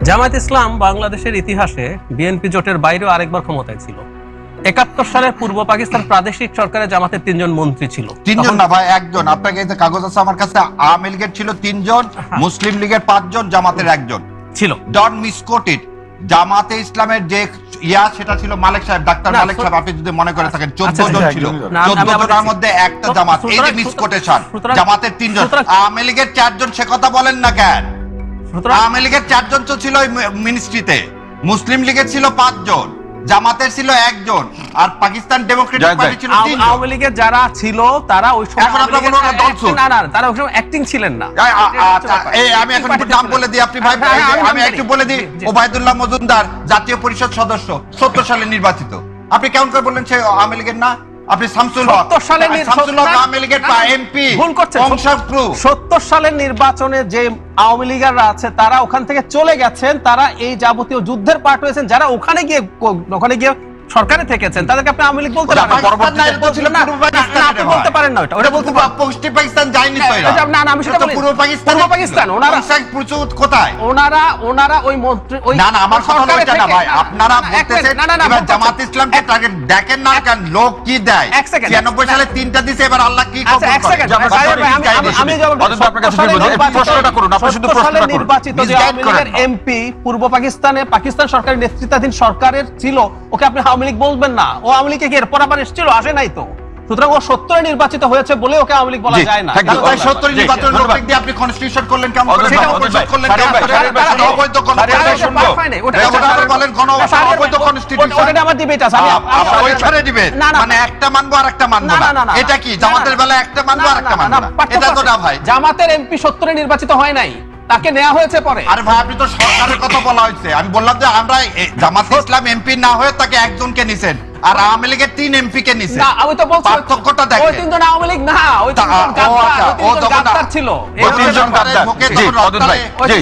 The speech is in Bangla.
জামায়াত ইসলাম বাংলাদেশের ইতিহাসে বিএনপি জোটের বাইরেও আরেকবার ক্ষমতায় ছিল। ৭১ সালের পূর্ব পাকিস্তান প্রাদেশিক সরকারে জামাতের ৩ জন মন্ত্রী ছিল। ৩ জন না ভাই, একজন। আপনাকে এই যে কাগজ আছে আমার কাছে, আওয়ামী লীগের ছিল ৩ জন, মুসলিম লীগের ৫ জন, জামাতের ১ জন ছিল। ডন মিসকোট ইট। জামাতে ইসলামের যে সেটা ছিল মালিক সাহেব, ডাক্তার মালিক সাহেব। আপনি যদি মনে করে থাকেন ১৪ জন ছিল, ১৪ জনের মধ্যে একটা জামাত। এই যে মিসকোটেশন, জামাতের ৩ জন। আওয়ামী লীগের ৪ জন, সে কথা বলেন না কেন? আওয়ামী লীগের ৪ জন তো ছিল ওই মিনিস্ট্রিতে, মুসলিম লীগের ছিল ৫ জন, জামাতের ছিল ১ জন, আর পাকিস্তান ডেমোক্রেটিক পার্টি ছিল ৩ জন। আওয়ামী লীগের যারা ছিল তারা ওই সময় তারা ওই সময় অ্যাক্টিং ছিলেন না। আমি এখন একটু নাম বলে দিই, আপনি ভাই আমি একটু বলে দিই। ওবায়দুল্লাহ মজুমদার জাতীয় পরিষদ সদস্য, ৭০ সালে নির্বাচিত। আপনি কেমন করে বললেন সে আওয়ামী লীগের না? আপনি শামসুল হক, ৭০ সালে আওয়ামী লীগের এমপি। ভুল করছেন। ৭০ সালের নির্বাচনে যে আওয়ামী লীগাররা আছে তারা ওখান থেকে চলে গেছেন, তারা এই যাবতীয় যুদ্ধের পার্ট হয়েছেন। যারা ওখানে গিয়ে সরকারে থেকেছেন তাদেরকে আপনি আওয়ামী লীগ বলতে পারেন না। আপনি বলতে পারেন না, ওটা বলতে পশ্চিম পাকিস্তান যায়নি তো এরা। না না, আমি সেটা বলি পূর্ব পাকিস্তান। পূর্ব পাকিস্তান ওনারা প্রচুর কোথায়? ওনারা ওই মন্ত্রী ওই না না, আমার কথা ওইটা না ভাই। আপনারা বলতেছেন এবার জামাত ইসলামকে টার্গেট দেখেন না কেন? লোক কি দেয়? ৯৬ সালে 3টা দিছে, এবার আল্লাহ কি খবর করে? আমি আপনার কাছে প্রশ্নটা করুন, আপনি শুধু প্রশ্নটা করুন। নির্বাচিত যে আওয়ামী লীগের এমপি পূর্ব পাকিস্তানে পাকিস্তান সরকারের নেতৃত্বাধীন সরকারের ছিল, ওকে আপনি আওয়ামী লীগ বলবেন না। ও আওয়ামী লীগে কি এরপর আবার এসেছিল? আসে নাই তো। সুতরাং ও ৭০ নির্বাচিত হয়েছে বলে ওকে আওয়ামী লীগ বলা যায় না। তাই ৭০ নির্বাচন লোক দিয়ে আপনি কনস্টিটিউশন করলেন কেমন করে? করলেন অবৈধ বলেন কোন অবৈধ কনস্টিটিউশন? ওটা আমার ডিবেট আছে, আমি ওইখানে দিবেন মানে একটা মানবো আর একটা মানবো না। এটা কি জামাতের বেলা একটা মানবো আর একটা মানবো না? এটা তো না ভাই। জামাতের এমপি ৭০ নির্বাচিত হয় নাই, তাকে নেওয়া হয়েছে পরে। আরে ভাই, আপনি তো সরকারের কথা বলা হয়েছে। আমি বললাম যে আমরা জামাত ইসলাম এমপি না হয়ে তাকে একজনকে নিছেন, আর আওয়ামী লীগের 3 এমপি কে নিছেন। না, আমি তো বলছি পার্থক্যটা দেখেন। ওই 3 জন আওয়ামী লীগ না, ওই 3 জন গাদ্দার ছিল। ওই 3 জন গাদ্দার। জি,